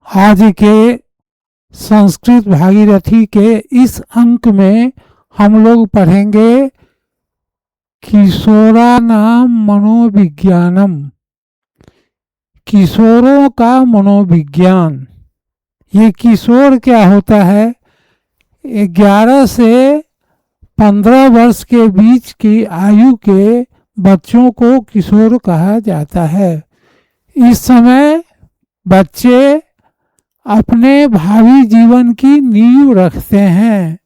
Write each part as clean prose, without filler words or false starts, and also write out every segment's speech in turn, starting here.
आज के संस्कृत भागीरथी के इस अंक में हम लोग पढ़ेंगे किशोरानाम मनोविज्ञानम, किशोरों का मनोविज्ञान। ये किशोर क्या होता है? 11 से 15 वर्ष के बीच की आयु के बच्चों को किशोर कहा जाता है। इस समय बच्चे अपने भावी जीवन की नींव रखते हैं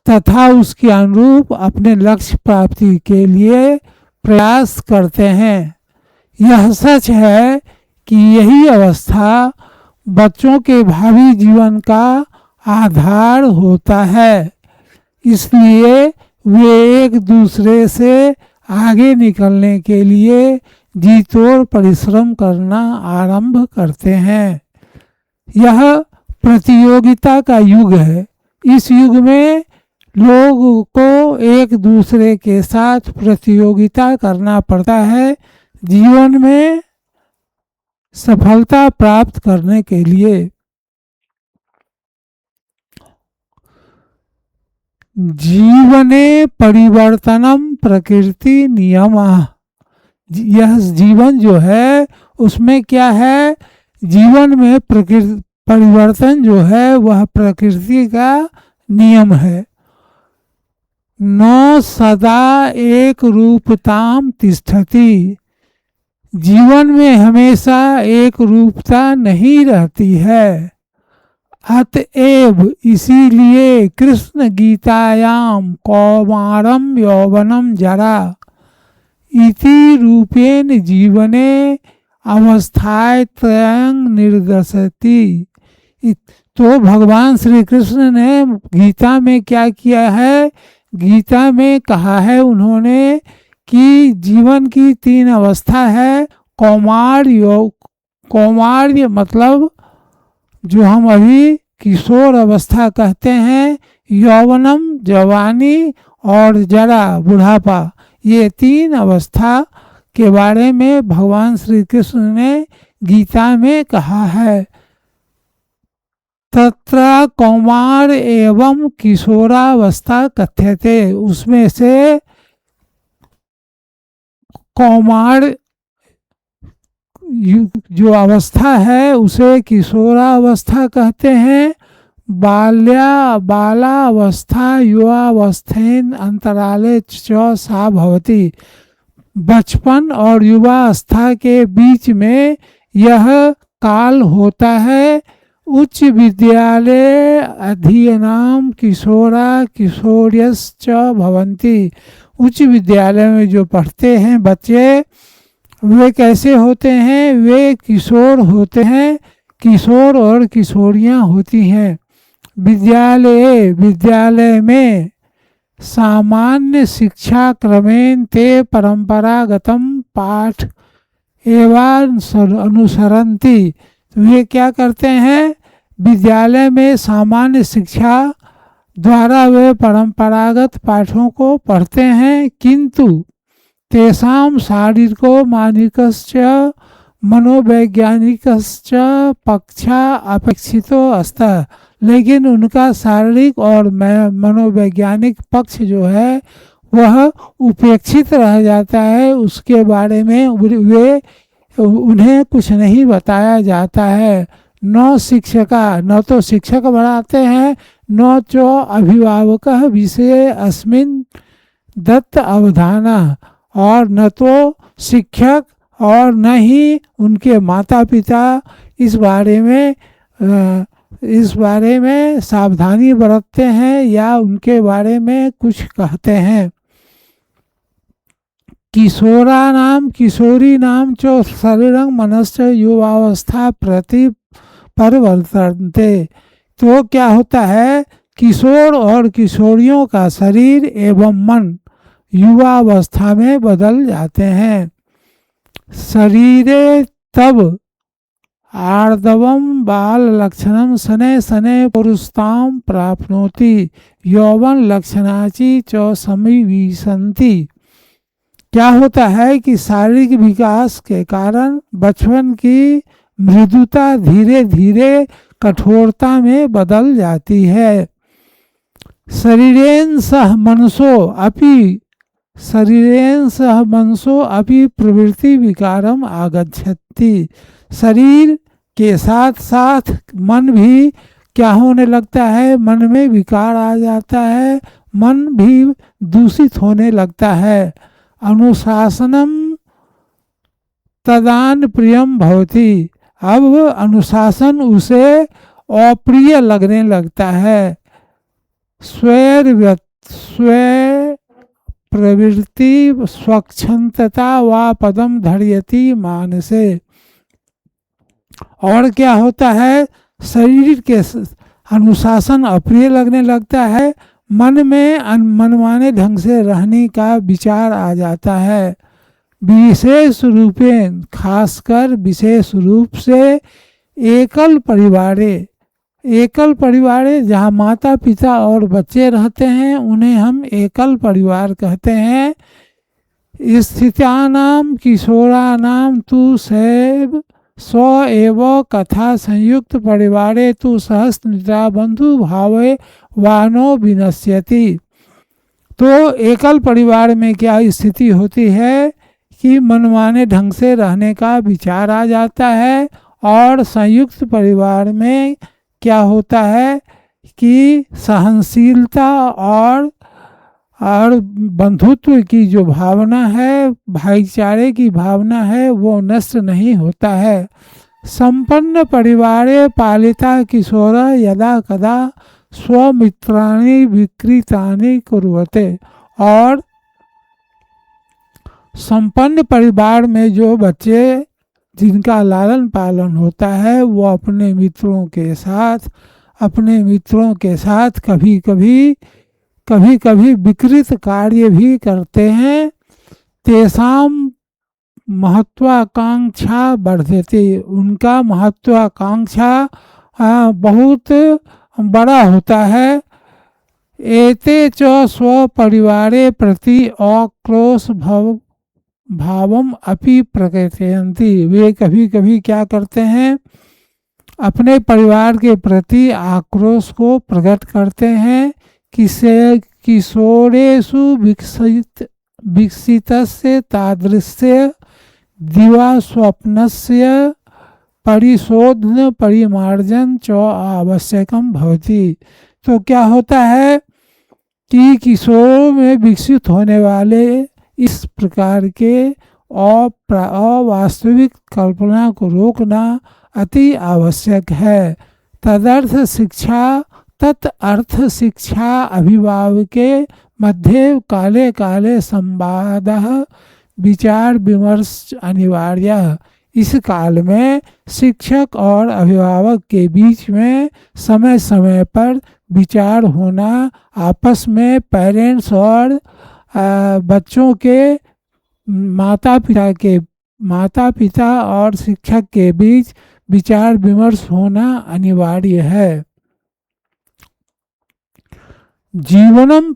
तथा उसके अनुरूप अपने लक्ष्य प्राप्ति के लिए प्रयास करते हैं। यह सच है कि यही अवस्था बच्चों के भावी जीवन का आधार होता है, इसलिए वे एक दूसरे से आगे निकलने के लिए जी तोड़ परिश्रम करना आरंभ करते हैं। यह प्रतियोगिता का युग है। इस युग में लोगों को एक दूसरे के साथ प्रतियोगिता करना पड़ता है जीवन में सफलता प्राप्त करने के लिए। जीवने परिवर्तनम प्रकृति नियमः। यह जीवन जो है उसमें क्या है? जीवन में परिवर्तन जो है वह प्रकृति का नियम है। न सदा एक रूपताम तिष्ठति। जीवन में हमेशा एक रूपता नहीं रहती है। अतएव इसीलिए कृष्ण गीतायाम कौमारम यौवनम जरा इति रूपेण जीवने अवस्थाएं त्रयं निर्दशति। तो भगवान श्री कृष्ण ने गीता में क्या किया है? गीता में कहा है उन्होंने कि जीवन की 3 अवस्था है। कौमार्य मतलब जो हम अभी किशोर अवस्था कहते हैं, यौवनम जवानी और जरा बुढ़ापा। ये 3 अवस्था के बारे में भगवान श्री कृष्ण ने गीता में कहा है। तत्र कौमार एवं किशोरावस्था कथ्यते। उसमें से कौमार जो अवस्था है उसे किशोरावस्था कहते हैं। बालावस्था युवावस्थेन अंतराले च सा भवति। बचपन और युवावस्था के बीच में यह काल होता है। उच्च विद्यालय अध्ययनाम किशोरा किशोर्यश्च भवन्ति। उच्च विद्यालय में जो पढ़ते हैं बच्चे वे कैसे होते हैं? वे किशोर होते हैं। किशोर और किशोरियां होती हैं। विद्यालय में सामान्य शिक्षा क्रमेण ते परंपरागतम पाठ एवं अनुसरन्ति। तो ये क्या करते हैं? विद्यालय में सामान्य शिक्षा द्वारा वे परंपरागत पाठों को पढ़ते हैं, किंतु तेषां शारीरिको मानसिकश्च मनोवैज्ञानिकश्च पक्षा अपेक्षितो अस्तः। लेकिन उनका शारीरिक और मनोवैज्ञानिक पक्ष जो है वह उपेक्षित रह जाता है। उसके बारे में उन्हें कुछ नहीं बताया जाता है। न शिक्षका, न तो शिक्षक बढ़ाते हैं, न चो अभिभावक विषय अस्मिन् दत्त अवधाना, और न तो शिक्षक और न ही उनके माता पिता इस बारे में सावधानी बरतते हैं या उनके बारे में कुछ कहते हैं। किशोरा नाम किशोरी नाम चो शरीरं मनश्च युवावस्था प्रति परिवर्तन्ते। तो क्या होता है? किशोर और किशोरियों का शरीर एवं मन युवावस्था में बदल जाते हैं। शरीरे तब आर्दवम बाल लक्षणम शनै शनै पुरुषताम प्राप्नोति यौवन लक्षणाची च समीविशन्ति। क्या होता है कि शारीरिक विकास के कारण बचपन की मृदुता धीरे धीरे कठोरता में बदल जाती है। शरीरेण सह मनसो अपि प्रवृत्ति विकारम आगच्छति। शरीर के साथ साथ मन भी क्या होने लगता है, मन में विकार आ जाता है, मन भी दूषित होने लगता है। अनुशासनम तदान प्रियम भवति। अब अनुशासन उसे अप्रिय लगने लगता है। स्व प्रवृत्ति स्वच्छंदता व पदम धर्यति मानसे। और क्या होता है, शरीर के अनुशासन अप्रिय लगने लगता है, मन में मनमाने ढंग से रहने का विचार आ जाता है। विशेष रूपेण, खासकर विशेष रूप से एकल परिवारे जहाँ माता पिता और बच्चे रहते हैं उन्हें हम एकल परिवार कहते हैं। स्थितानाम किशोरानाम तु सैव स्व एव कथा संयुक्त परिवारे तु सहस्निद्रा बंधु भावे वानो विनश्यति। तो एकल परिवार में क्या स्थिति होती है कि मनमाने ढंग से रहने का विचार आ जाता है, और संयुक्त परिवार में क्या होता है कि सहनशीलता और बंधुत्व की जो भावना है, भाईचारे की भावना है, वो नष्ट नहीं होता है। संपन्न परिवारे पालिता किशोर यदा कदा स्वमित्राणि विकृतानि कुर्वते। और संपन्न परिवार में जो बच्चे जिनका लालन पालन होता है वो अपने मित्रों के साथ कभी कभी विकृत कार्य भी करते हैं। तेषाम महत्वाकांक्षा बढ़ती, उनका महत्वाकांक्षा बहुत बड़ा होता है। एते च स्व परिवारे प्रति आक्रोश भावम अपि प्रकटयन्ति। वे कभी कभी क्या करते हैं, अपने परिवार के प्रति आक्रोश को प्रकट करते हैं। किशोरेषु विकसितस्य तादृश्य दिवा स्वप्नस्य परिशोधन परिमार्जन च आवश्यकम भवति। तो क्या होता है कि किशोरों में विकसित होने वाले इस प्रकार के अवास्तविक कल्पना को रोकना अति आवश्यक है। तदर्थ शिक्षा अभिभावके मध्य काले काले संवादः विचार विमर्श अनिवार्य। इस काल में शिक्षक और अभिभावक के बीच में समय समय पर विचार होना, आपस में पेरेंट्स और बच्चों के माता पिता और शिक्षक के बीच विचार विमर्श होना अनिवार्य है। जीवनम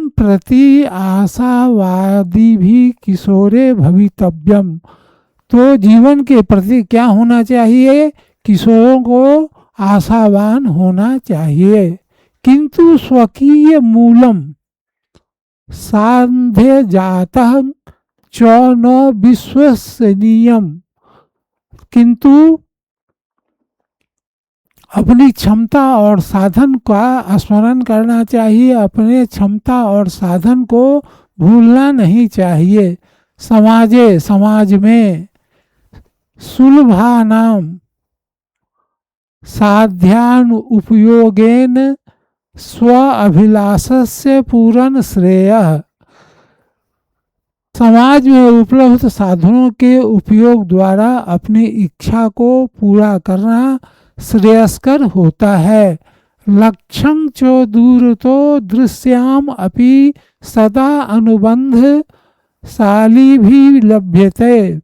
प्रति आशावादी भी किशोरे भवितव्यम। तो जीवन के प्रति क्या होना चाहिए, किशोरों को आशावान होना चाहिए। किंतु स्वकीय मूलम साध्य जातः च न विश्वसनीयम। किंतु अपनी क्षमता और साधन का स्मरण करना चाहिए, अपने क्षमता और साधन को भूलना नहीं चाहिए। समाज में सुलभानाम साध्यान उपयोगेन स्व अभिलाषस्य पूर्ण श्रेयः। समाज में उपलब्ध साधनों के उपयोग द्वारा अपनी इच्छा को पूरा करना श्रेयस्कर होता है। लक्ष्यं च दूरतो दृश्याम अपि सदा अनुबंध शाली भी लभ्यते।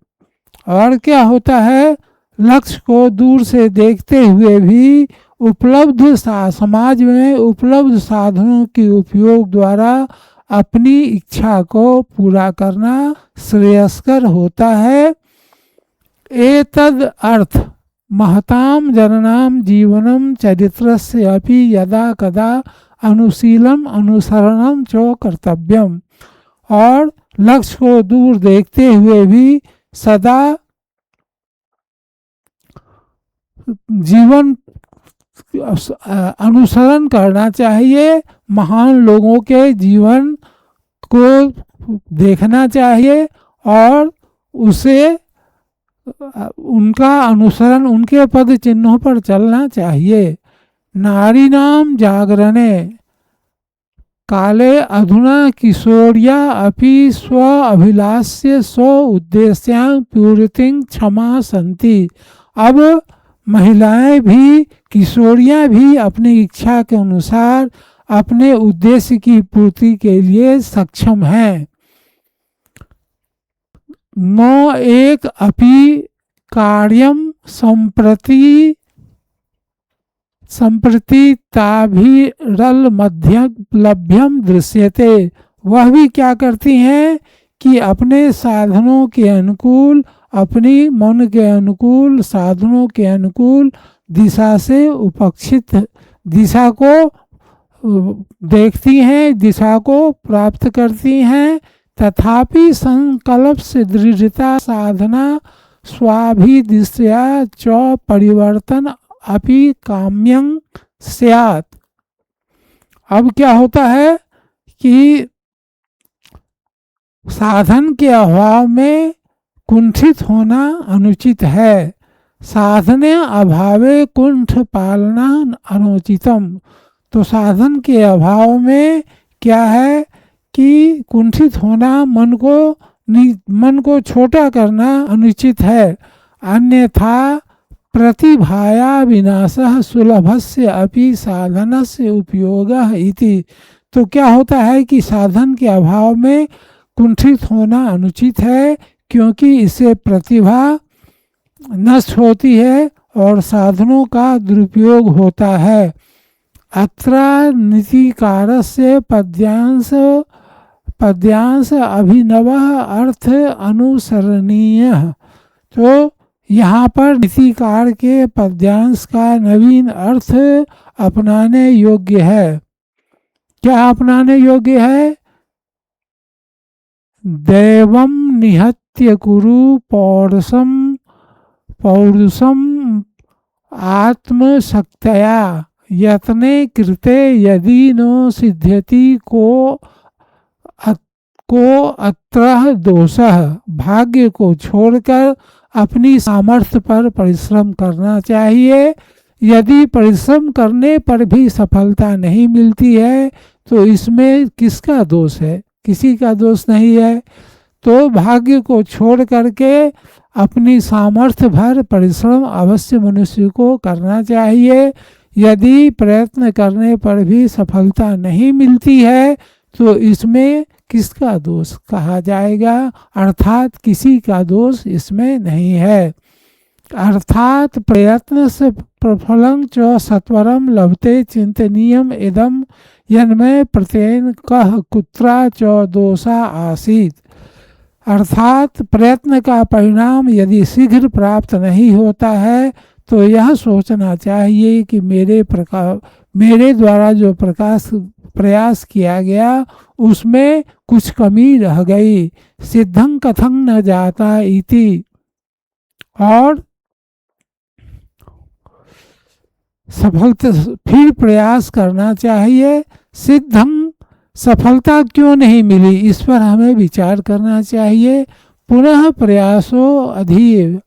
और क्या होता है, लक्ष्य को दूर से देखते हुए भी समाज में उपलब्ध साधनों के उपयोग द्वारा अपनी इच्छा को पूरा करना श्रेयस्कर होता है। एतद् अर्थ महतां जननां जीवनं चरित्रस्य अपि यदा कदा अनुशीलम अनुसरणम च कर्तव्यम। और लक्ष्य को दूर देखते हुए भी सदा जीवन अनुसरण करना चाहिए। महान लोगों के जीवन को देखना चाहिए और उसे उनका अनुसरण, उनके पद चिन्हों पर चलना चाहिए। नारीणाम जागरणे काले अधुना किशोर्या अपि स्व अभिलाष्य स्व उद्देश्यां पूर्तिं क्षमा संति। अब महिलाएं भी, किशोरियां भी अपनी इच्छा के अनुसार अपने उद्देश्य की पूर्ति के लिए सक्षम हैं। न एक अपि कार्यम संप्रति ताभिरल मध्य लभ्यम दृश्यते। वह भी क्या करती हैं कि अपने साधनों के अनुकूल, अपनी मन के अनुकूल, साधनों के अनुकूल दिशा से उपक्षित, दिशा को देखती हैं, दिशा को प्राप्त करती हैं। तथापि संकल्प से दृढ़ता साधना स्वाभिदिशया च परिवर्तन अपि काम्यं स्यात्। अब क्या होता है कि साधन के अभाव में कुंठित होना अनुचित है। साधने अभावे कुंठ पालना अनुचितम। तो साधन के अभाव में क्या है कि कुंठित होना, मन को छोटा करना अनुचित है। अन्यथा प्रतिभाया विनाशः सुलभस्य अपि साधनस्य उपयोगः इति। तो क्या होता है कि साधन के अभाव में कुंठित होना अनुचित है, क्योंकि इससे प्रतिभा नष्ट होती है और साधनों का दुरुपयोग होता है। अत्र नीतिकारस्य पद्यांश अभिनवः अर्थ अनुसरणीय। तो यहाँ पर नीतिकार के पद्यांश का नवीन अर्थ अपनाने योग्य है। क्या अपनाने योग्य है? दैवम निहत्य कुरु पौरुषम आत्मशक्तया यत्ने कृते यदि नो सिद्ध्यति को अत्रः दोषः। भाग्य को छोड़कर अपनी सामर्थ्य पर परिश्रम करना चाहिए। यदि परिश्रम करने पर भी सफलता नहीं मिलती है तो इसमें किसका दोष है? किसी का दोष नहीं है। तो भाग्य को छोड़ करके अपनी सामर्थ्य भर परिश्रम अवश्य मनुष्य को करना चाहिए। यदि प्रयत्न करने पर भी सफलता नहीं मिलती है तो इसमें किसका दोष कहा जाएगा? अर्थात किसी का दोष इसमें नहीं है। अर्थात प्रयत्न से प्रफलं च सत्वरम लभते चिंतनीयम इदम यन्मय प्रत्येन कह कुत्रा च दोषा आसीत। अर्थात प्रयत्न का परिणाम यदि शीघ्र प्राप्त नहीं होता है तो यह सोचना चाहिए कि मेरे द्वारा जो प्रयास किया गया उसमें कुछ कमी रह गई। सिद्धं कथं न जाता इति। और सफलता फिर प्रयास करना चाहिए। सिद्धं सफलता क्यों नहीं मिली, इस पर हमें विचार करना चाहिए। पुनः प्रयासो अधि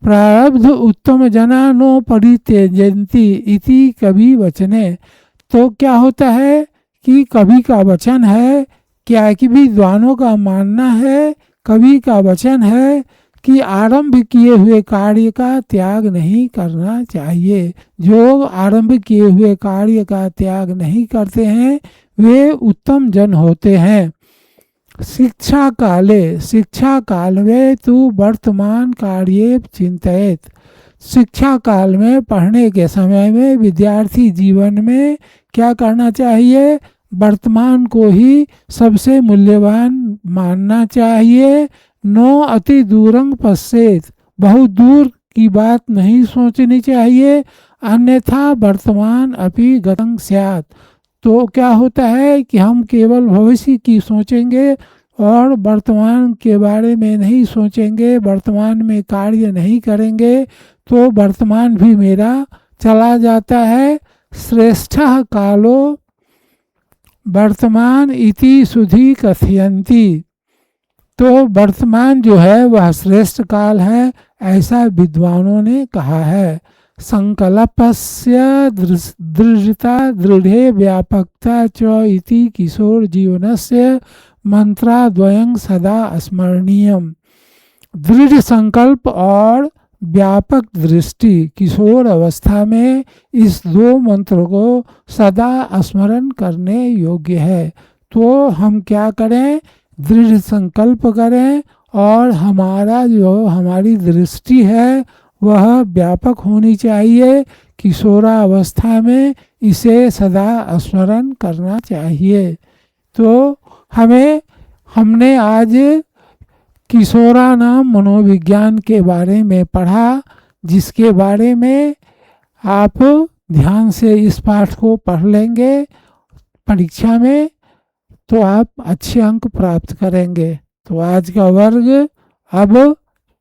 प्रारब्ध उत्तम जना नो परित्यजन्ति इति कवि वचने। तो क्या होता है कि कवि का वचन है, क्या कि विद्वानों का मानना है, कवि का वचन है कि आरंभ किए हुए कार्य का त्याग नहीं करना चाहिए। जो आरंभ किए हुए कार्य का त्याग नहीं करते हैं वे उत्तम जन होते हैं। शिक्षा काल में तू वर्तमान कार्ये चिंतित। शिक्षा काल में, पढ़ने के समय में विद्यार्थी जीवन में क्या करना चाहिए? वर्तमान को ही सबसे मूल्यवान मानना चाहिए। नो अति दूरंग पश्चेत। बहुत दूर की बात नहीं सोचनी चाहिए, अन्यथा वर्तमान अपि गतं स्यात्। तो क्या होता है कि हम केवल भविष्य की सोचेंगे और वर्तमान के बारे में नहीं सोचेंगे, वर्तमान में कार्य नहीं करेंगे, तो वर्तमान भी मेरा चला जाता है। श्रेष्ठः कालो वर्तमान इति सुधि कथयन्ति। तो वर्तमान जो है वह श्रेष्ठ काल है, ऐसा विद्वानों ने कहा है। संकल्पस्य दृढ़ता दृढ़े व्यापकता च इति किशोर जीवनस्य मंत्राद्वयं सदा स्मरणीयम। दृढ़ संकल्प और व्यापक दृष्टि किशोर अवस्था में इस दो मंत्र को सदा स्मरण करने योग्य है। तो हम क्या करें, दृढ़ संकल्प करें और हमारी दृष्टि है वह व्यापक होनी चाहिए। किशोरावस्था में इसे सदा स्मरण करना चाहिए। तो हमने आज किशोरा नाम मनोविज्ञान के बारे में पढ़ा, जिसके बारे में आप ध्यान से इस पाठ को पढ़ लेंगे परीक्षा में तो आप अच्छे अंक प्राप्त करेंगे। तो आज का वर्ग अब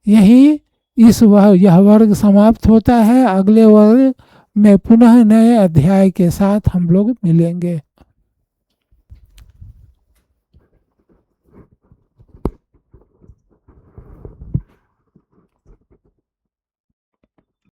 यही यह वर्ग समाप्त होता है। अगले वर्ग में पुनः नए अध्याय के साथ हम लोग मिलेंगे।